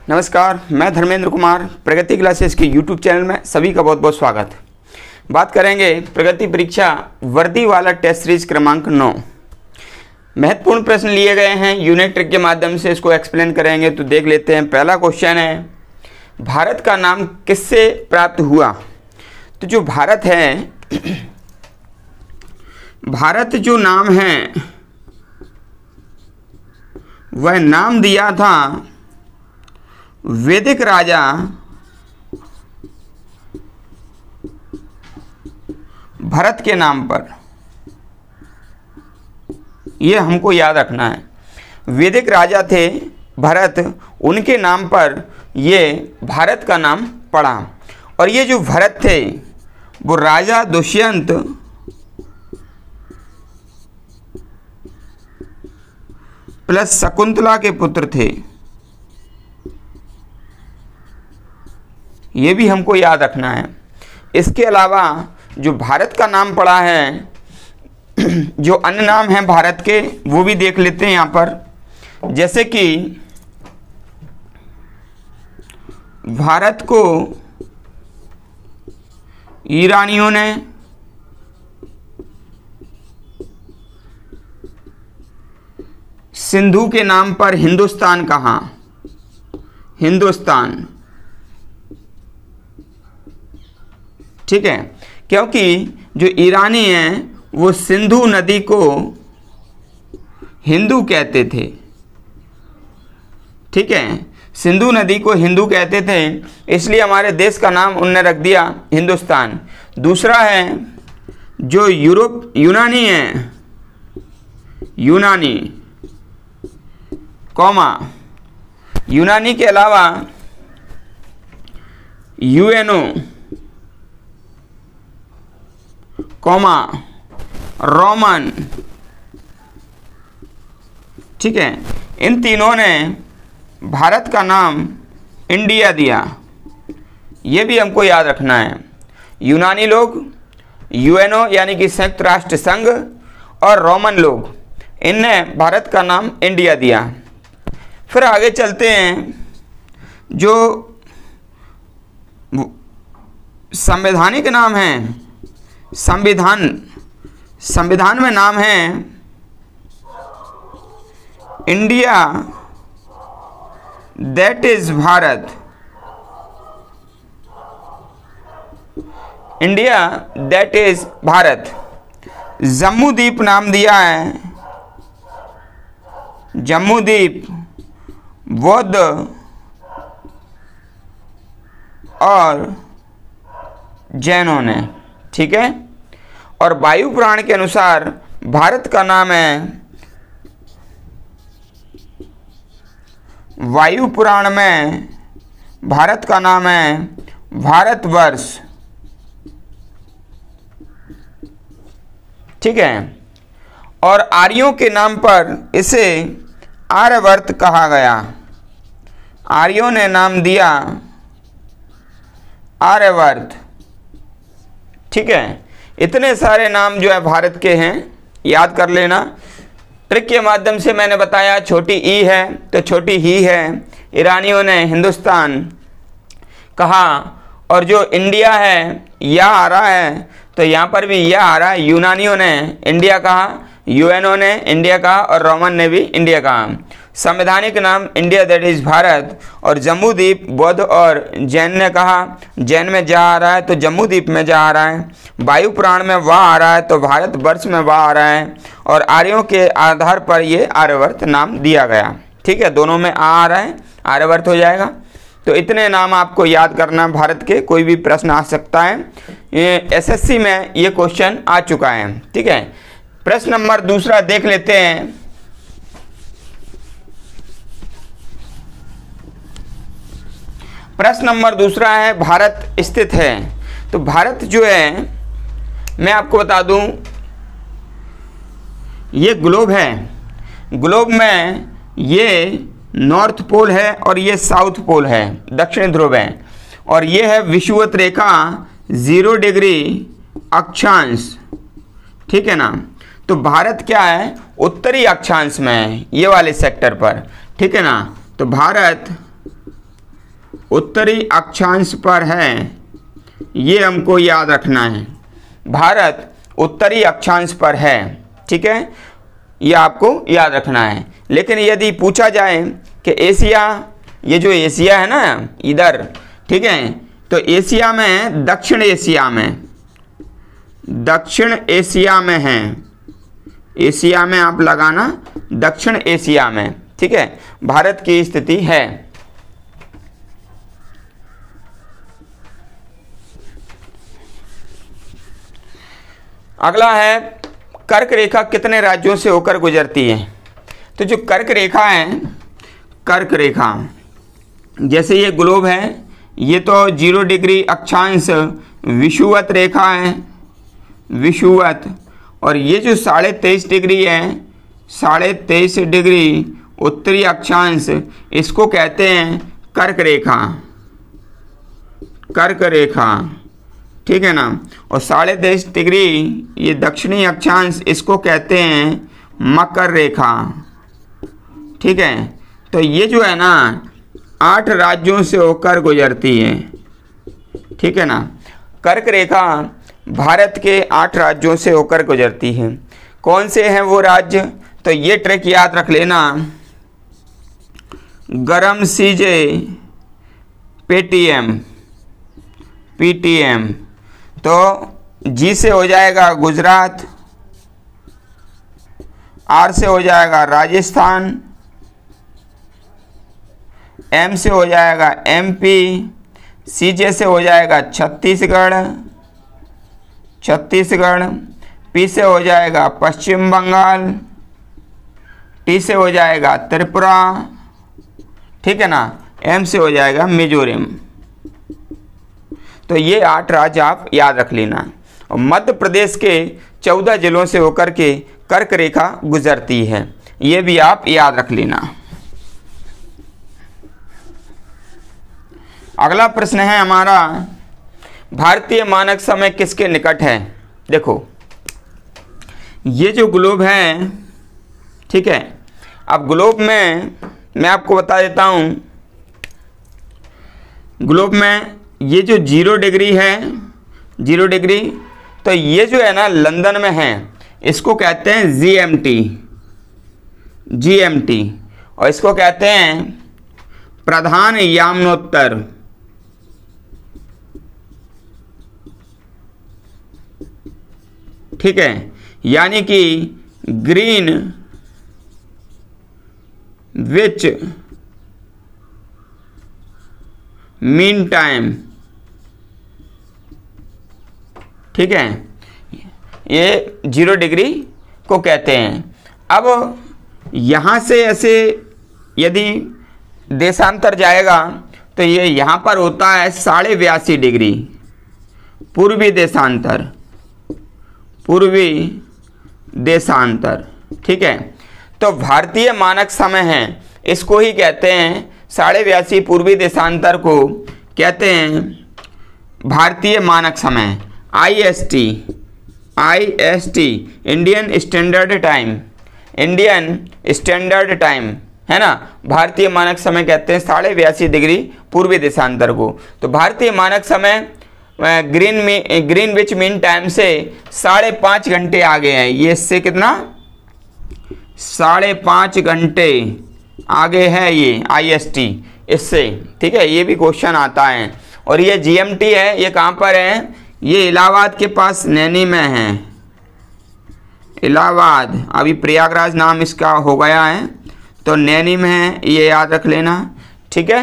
नमस्कार, मैं धर्मेंद्र कुमार प्रगति क्लासेस के यूट्यूब चैनल में सभी का बहुत बहुत स्वागत। बात करेंगे प्रगति परीक्षा वर्दी वाला टेस्ट सीरीज क्रमांक 9। महत्वपूर्ण प्रश्न लिए गए हैं, यूनिट ट्रिक के माध्यम से इसको एक्सप्लेन करेंगे। तो देख लेते हैं। पहला क्वेश्चन है, भारत का नाम किससे प्राप्त हुआ? तो जो भारत है, भारत जो नाम है वह नाम दिया था वैदिक राजा भरत के नाम पर। यह हमको याद रखना है। वैदिक राजा थे भरत, उनके नाम पर यह भारत का नाम पड़ा। और ये जो भरत थे वो राजा दुष्यंत प्लस शकुंतला के पुत्र थे। ये भी हमको याद रखना है। इसके अलावा जो भारत का नाम पड़ा है, जो अन्य नाम हैं भारत के, वो भी देख लेते हैं यहाँ पर। जैसे कि भारत को ईरानियों ने सिंधु के नाम पर हिंदुस्तान कहा। हिंदुस्तान, ठीक है, क्योंकि जो ईरानी हैं वो सिंधु नदी को हिंदू कहते थे। ठीक है, सिंधु नदी को हिंदू कहते थे, इसलिए हमारे देश का नाम उनने रख दिया हिंदुस्तान। दूसरा है जो यूनानी है, यूनानी कौमा, यूनानी के अलावा यूएनओ कौमा रोमन। ठीक है, इन तीनों ने भारत का नाम इंडिया दिया। ये भी हमको याद रखना है। यूनानी लोग यूएनओ यानी कि संयुक्त राष्ट्र संघ, और रोमन लोग, इनने भारत का नाम इंडिया दिया। फिर आगे चलते हैं। जो संवैधानिक नाम है, संविधान में नाम है India, that is Bharat. India that is Bharat. Jammu द्वीप नाम दिया है, जम्मू द्वीप बौद्ध और जैनों ने। ठीक है, और वायु पुराण के अनुसार भारत का नाम है, वायु पुराण में भारत का नाम है भारतवर्ष। ठीक है, और आर्यों के नाम पर इसे आर्यवर्त कहा गया। आर्यों ने नाम दिया आर्यवर्त। ठीक है, इतने सारे नाम जो है भारत के हैं, याद कर लेना। ट्रिक के माध्यम से मैंने बताया, छोटी ई है तो छोटी ही है। ईरानियों ने हिंदुस्तान कहा, और जो इंडिया है या आ रहा है तो यहाँ पर भी यह आ रहा है। यूनानियों ने इंडिया कहा, यूएनओ ने इंडिया कहा, और रोमन ने भी इंडिया कहा। संवैधानिक नाम इंडिया दैट इज भारत, और जम्मू द्वीप बौद्ध और जैन ने कहा। जैन में जा आ रहा है तो जम्मू द्वीप में जा आ रहा है। वायु पुराण में वाह आ रहा है तो भारतवर्ष में वाह आ रहा है, और आर्यों के आधार पर ये आर्यवर्त नाम दिया गया। ठीक है, दोनों में आ रहा है, आर्यवर्त हो जाएगा। तो इतने नाम आपको याद करना भारत के, कोई भी प्रश्न आ सकता है। ये एसएससी में ये क्वेश्चन आ चुका है। ठीक है, प्रश्न नंबर दूसरा देख लेते हैं। प्रश्न नंबर दूसरा है, भारत स्थित है। तो भारत जो है, मैं आपको बता दूं, ये ग्लोब है। ग्लोब में ये नॉर्थ पोल है और ये साउथ पोल है, दक्षिण ध्रुव है। और ये है विषुवत रेखा 0 डिग्री अक्षांश। ठीक है ना, तो भारत क्या है, उत्तरी अक्षांश में है, ये वाले सेक्टर पर। ठीक है ना, तो भारत उत्तरी अक्षांश पर है, ये हमको याद रखना है। भारत उत्तरी अक्षांश पर है, ठीक है, ये आपको याद रखना है। लेकिन यदि पूछा जाए कि एशिया, ये जो एशिया है ना इधर, ठीक है, तो एशिया में, दक्षिण एशिया में, दक्षिण एशिया में है, एशिया में आप लगाना, दक्षिण एशिया में, ठीक है, भारत की स्थिति है। अगला है कर्क रेखा कितने राज्यों से होकर गुजरती है। तो जो कर्क रेखा है, कर्क रेखा, जैसे ये ग्लोब है, ये तो 0 डिग्री अक्षांश विषुवत रेखा है, विषुवत, और ये जो 23.5 डिग्री है, 23.5 डिग्री उत्तरी अक्षांश, इसको कहते हैं कर्क रेखा, कर्क रेखा, ठीक है ना। और 23.5 डिग्री ये दक्षिणी अक्षांश, इसको कहते हैं मकर रेखा, ठीक है। तो ये जो है ना 8 राज्यों से होकर गुजरती है, ठीक है ना। कर्क रेखा भारत के 8 राज्यों से होकर गुजरती है। कौन से हैं वो राज्य, तो ये ट्रिक याद रख लेना, गरम सीजे, पेटीएम, पीटीएम, तो जी से हो जाएगा गुजरात, आर से हो जाएगा राजस्थान, एम से हो जाएगा एमपी, सीजे से हो जाएगा छत्तीसगढ़, छत्तीसगढ़, पी से हो जाएगा पश्चिम बंगाल, टी से हो जाएगा त्रिपुरा, ठीक है ना, एम से हो जाएगा मिजोरम। तो ये 8 राज्य आप याद रख लेना। और मध्य प्रदेश के 14 जिलों से होकर के कर्क रेखा गुजरती है, ये भी आप याद रख लेना। अगला प्रश्न है हमारा, भारतीय मानक समय किसके निकट है। देखो ये जो ग्लोब है, ठीक है, अब ग्लोब में मैं आपको बता देता हूँ, ग्लोब में ये जो 0 डिग्री है, 0 डिग्री, तो ये जो है ना लंदन में है, इसको कहते हैं जीएमटी, जीएमटी, और इसको कहते हैं प्रधान यामनोत्तर, ठीक है, यानी कि ग्रीन विच मीन टाइम, ठीक है, ये 0 डिग्री को कहते हैं। अब यहाँ से ऐसे यदि देशांतर जाएगा तो ये यहाँ पर होता है 82.5 डिग्री पूर्वी देशांतर, पूर्वी देशांतर, ठीक है। तो भारतीय मानक समय है, इसको ही कहते हैं 82.5 पूर्वी देशांतर को कहते हैं भारतीय मानक समय, IST, IST, Indian standard time, Indian standard time, है ना। भारतीय मानक समय कहते हैं 82.5 डिग्री पूर्वी देशांतर को। तो भारतीय मानक समय ग्रीनविच मीन टाइम से 5.5 घंटे आगे है, ये इससे कितना 5.5 घंटे आगे है ये आईएसटी इससे, ठीक है, ये भी क्वेश्चन आता है। और ये जीएमटी है, ये कहाँ पर है, ये इलाहाबाद के पास नैनी में है, इलाहाबाद, अभी प्रयागराज नाम इसका हो गया है, तो नैनी में है, ये याद रख लेना, ठीक है।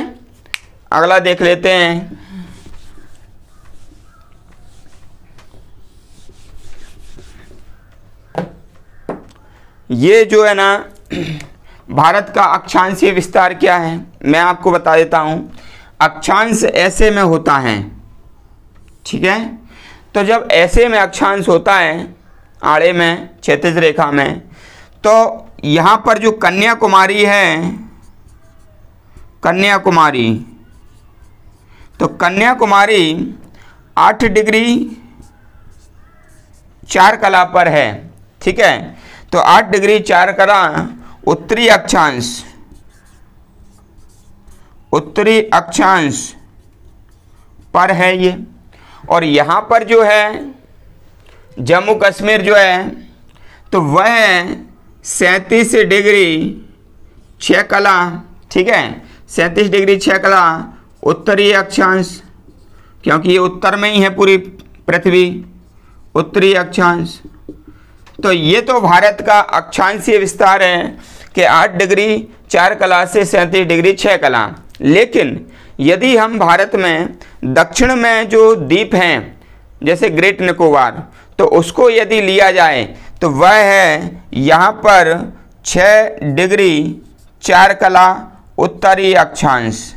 अगला देख लेते हैं, ये जो है ना भारत का अक्षांशीय विस्तार क्या है, मैं आपको बता देता हूँ। अक्षांश ऐसे में होता है, ठीक है। तो जब ऐसे में अक्षांश होता है, आड़े में, क्षैतिज रेखा में, तो यहाँ पर जो कन्याकुमारी है, कन्याकुमारी, तो कन्याकुमारी 8 डिग्री 4 कला पर है, ठीक है। तो 8 डिग्री 4 कला उत्तरी अक्षांश, उत्तरी अक्षांश पर है ये। और यहाँ पर जो है जम्मू कश्मीर जो है तो वह 37 डिग्री 6 कला, ठीक है, 37 डिग्री 6 कला उत्तरी अक्षांश, क्योंकि ये उत्तर में ही है पूरी पृथ्वी, उत्तरी अक्षांश। तो ये तो भारत का अक्षांशीय विस्तार है कि 8 डिग्री 4 कला से 37 डिग्री 6 कला। लेकिन यदि हम भारत में दक्षिण में जो द्वीप हैं जैसे ग्रेट निकोबार, तो उसको यदि लिया जाए तो वह है यहाँ पर 6 डिग्री 4 कला उत्तरी अक्षांश,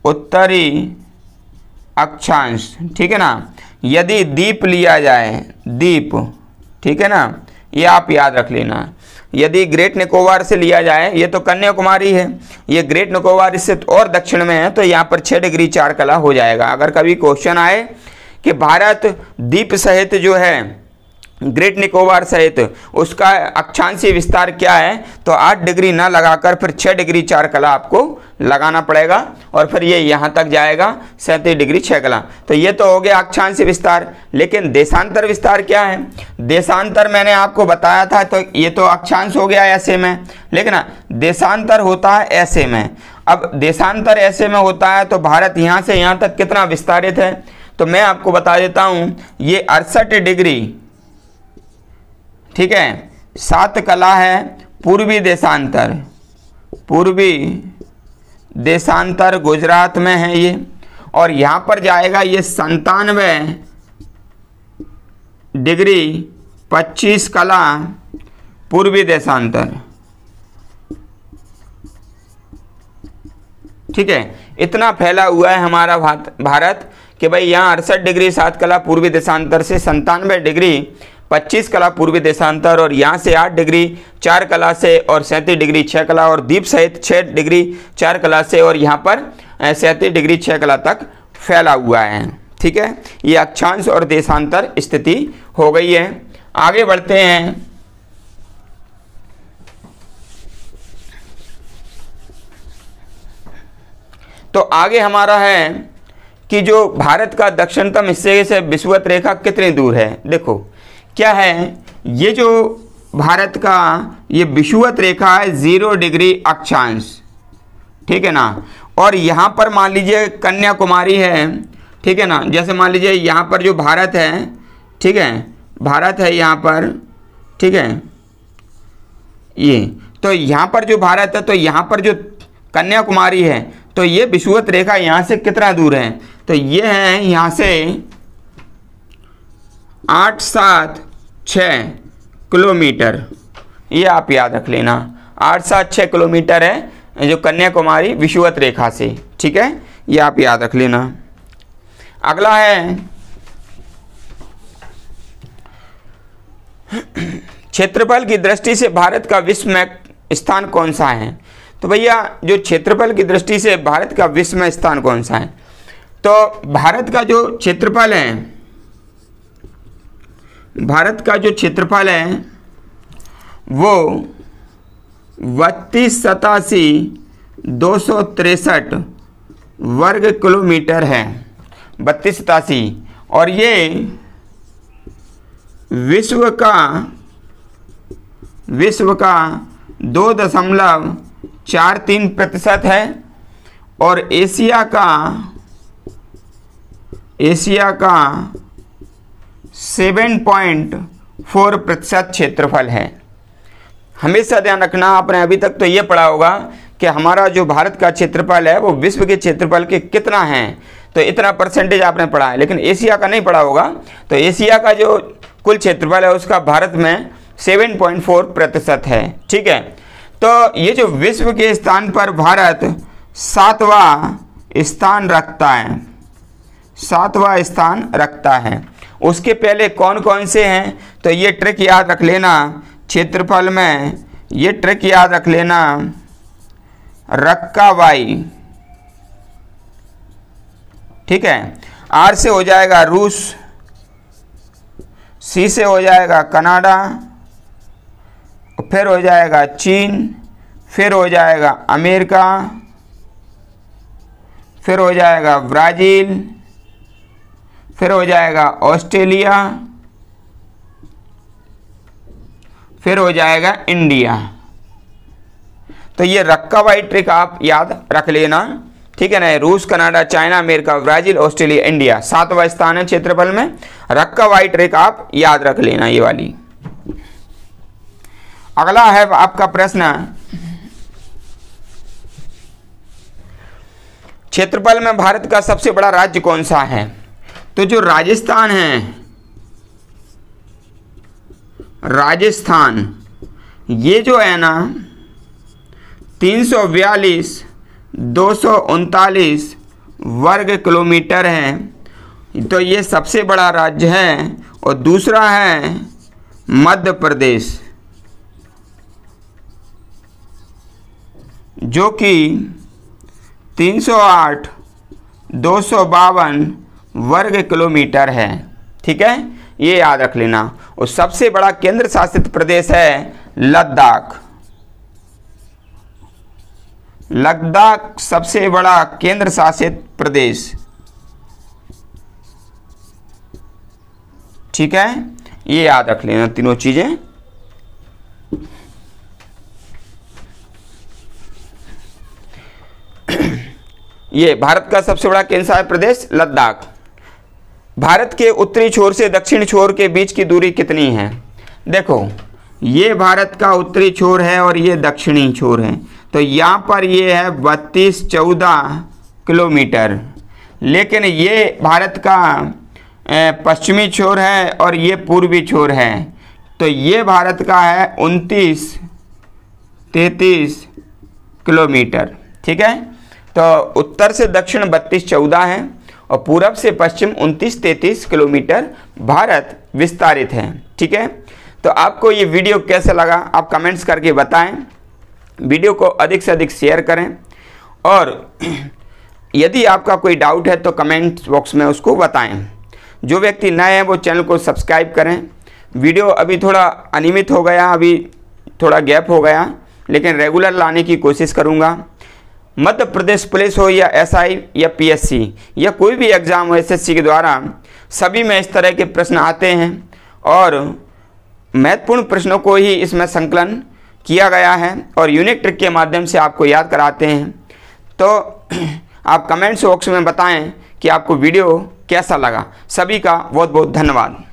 उत्तरी अक्षांश, ठीक है ना। यदि द्वीप लिया जाए, द्वीप, ठीक है ना, ये आप याद रख लेना। यदि ग्रेट निकोबार से लिया जाए, ये तो कन्याकुमारी है, ये ग्रेट निकोबार इससे और दक्षिण में है, तो यहाँ पर 6 डिग्री 4 कला हो जाएगा। अगर कभी क्वेश्चन आए कि भारत द्वीप सहित जो है ग्रेट निकोबार सहित उसका अक्षांशीय विस्तार क्या है, तो 8 डिग्री ना लगाकर फिर 6 डिग्री 4 कला आपको लगाना पड़ेगा और फिर ये यहाँ तक जाएगा 37 डिग्री 6 कला। तो ये तो हो गया अक्षांशीय विस्तार। लेकिन देशांतर विस्तार क्या है? देशांतर मैंने आपको बताया था, तो ये तो अक्षांश हो गया ऐसे में, लेकिन देशांतर होता है ऐसे में। अब देशांतर ऐसे में होता है तो भारत यहाँ से यहाँ तक कितना विस्तारित है, तो मैं आपको बता देता हूँ। ये 68 डिग्री, ठीक है, 7 कला है पूर्वी देशांतर, पूर्वी देशांतर गुजरात में है ये। और यहाँ पर जाएगा ये 97 डिग्री 25 कला पूर्वी देशांतर, ठीक है। इतना फैला हुआ है हमारा भारत कि भाई यहाँ 68 डिग्री 7 कला पूर्वी देशांतर से 97 डिग्री 25 कला पूर्वी देशांतर, और यहाँ से 8 डिग्री 4 कला से और 37 डिग्री 6 कला, और द्वीप सहित 6 डिग्री 4 कला से और यहाँ पर 37 डिग्री 6 कला तक फैला हुआ है, ठीक है। ये अक्षांश और देशांतर स्थिति हो गई है। आगे बढ़ते हैं। तो आगे हमारा है कि जो भारत का दक्षिणतम हिस्से से विषुवत रेखा कितनी दूर है। देखो क्या है, ये जो भारत का ये विषुवत रेखा है 0 डिग्री अक्षांश, ठीक है ना। और यहाँ पर मान लीजिए कन्याकुमारी है, ठीक है ना। जैसे मान लीजिए यहाँ पर जो भारत है, ठीक है, भारत है यहाँ पर, ठीक है, ये तो यहाँ पर जो भारत है, तो यहाँ पर जो कन्याकुमारी है, तो ये विषुवत रेखा यहाँ से कितना दूर है, तो ये है यहाँ से 876 किलोमीटर, ये आप याद रख लेना। 876 किलोमीटर है जो कन्याकुमारी विषुवत रेखा से, ठीक है, ये आप याद रख लेना। अगला है क्षेत्रफल की दृष्टि से भारत का विश्व में स्थान कौन सा है। तो भैया जो क्षेत्रफल की दृष्टि से भारत का विश्व में स्थान कौन सा है, तो भारत का जो क्षेत्रफल है, भारत का जो क्षेत्रफल है वो 32,87,263 वर्ग किलोमीटर है, 32,87, और ये विश्व का 2.43% है, और एशिया का 7.4% क्षेत्रफल है। हमेशा ध्यान रखना, आपने अभी तक तो ये पढ़ा होगा कि हमारा जो भारत का क्षेत्रफल है वो विश्व के क्षेत्रफल के कितना है, तो इतना परसेंटेज आपने पढ़ा है, लेकिन एशिया का नहीं पढ़ा होगा। तो एशिया का जो कुल क्षेत्रफल है उसका भारत में 7.4% है, ठीक है। तो ये जो विश्व के स्थान पर भारत 7वां स्थान रखता है, 7वां स्थान रखता है। उसके पहले कौन कौन से हैं, तो ये ट्रिक याद रख लेना क्षेत्रफल में, ये ट्रिक याद रख लेना। रक्काबाई, ठीक है, आर से हो जाएगा रूस, सी से हो जाएगा कनाडा, फिर हो जाएगा चीन, फिर हो जाएगा अमेरिका, फिर हो जाएगा ब्राज़ील, फिर हो जाएगा ऑस्ट्रेलिया, फिर हो जाएगा इंडिया। तो ये रक्का वाई ट्रिक आप याद रख लेना, ठीक है ना। रूस, Canada, China, America, Brazil, Australia, India, 7वां स्थान है क्षेत्रफल में। रक्का वाई ट्रिक आप याद रख लेना ये वाली। अगला है आपका प्रश्न, क्षेत्रफल में भारत का सबसे बड़ा राज्य कौन सा है? तो जो राजस्थान है, राजस्थान, ये जो है ना 342 239 वर्ग किलोमीटर है, तो ये सबसे बड़ा राज्य है। और दूसरा है मध्य प्रदेश, जो कि 308 252 वर्ग किलोमीटर है, ठीक है, ये याद रख लेना। और सबसे बड़ा केंद्र शासित प्रदेश है लद्दाख। लद्दाख सबसे बड़ा केंद्र शासित प्रदेश, ठीक है, ये याद रख लेना तीनों चीजें। ये भारत का सबसे बड़ा केंद्र शासित प्रदेश लद्दाख। भारत के उत्तरी छोर से दक्षिण छोर के बीच की दूरी कितनी है? देखो, ये भारत का उत्तरी छोर है और ये दक्षिणी छोर है, तो यहाँ पर ये है 32-14 किलोमीटर। लेकिन ये भारत का पश्चिमी छोर है और ये पूर्वी छोर है, तो ये भारत का है 29-33 किलोमीटर, ठीक है। तो उत्तर से दक्षिण 32-14 है और पूरब से पश्चिम 29-33 किलोमीटर भारत विस्तारित है, ठीक है। तो आपको ये वीडियो कैसा लगा आप कमेंट्स करके बताएं। वीडियो को अधिक से अधिक शेयर करें और यदि आपका कोई डाउट है तो कमेंट बॉक्स में उसको बताएं। जो व्यक्ति नए हैं वो चैनल को सब्सक्राइब करें। वीडियो अभी थोड़ा अनियमित हो गया, अभी थोड़ा गैप हो गया, लेकिन रेगुलर लाने की कोशिश करूँगा। मध्य प्रदेश पुलिस हो या एसआई या पीएससी या कोई भी एग्ज़ाम हो एसएससी के द्वारा, सभी में इस तरह के प्रश्न आते हैं और महत्वपूर्ण प्रश्नों को ही इसमें संकलन किया गया है और यूनिक ट्रिक के माध्यम से आपको याद कराते हैं। तो आप कमेंट्स बॉक्स में बताएं कि आपको वीडियो कैसा लगा। सभी का बहुत बहुत धन्यवाद।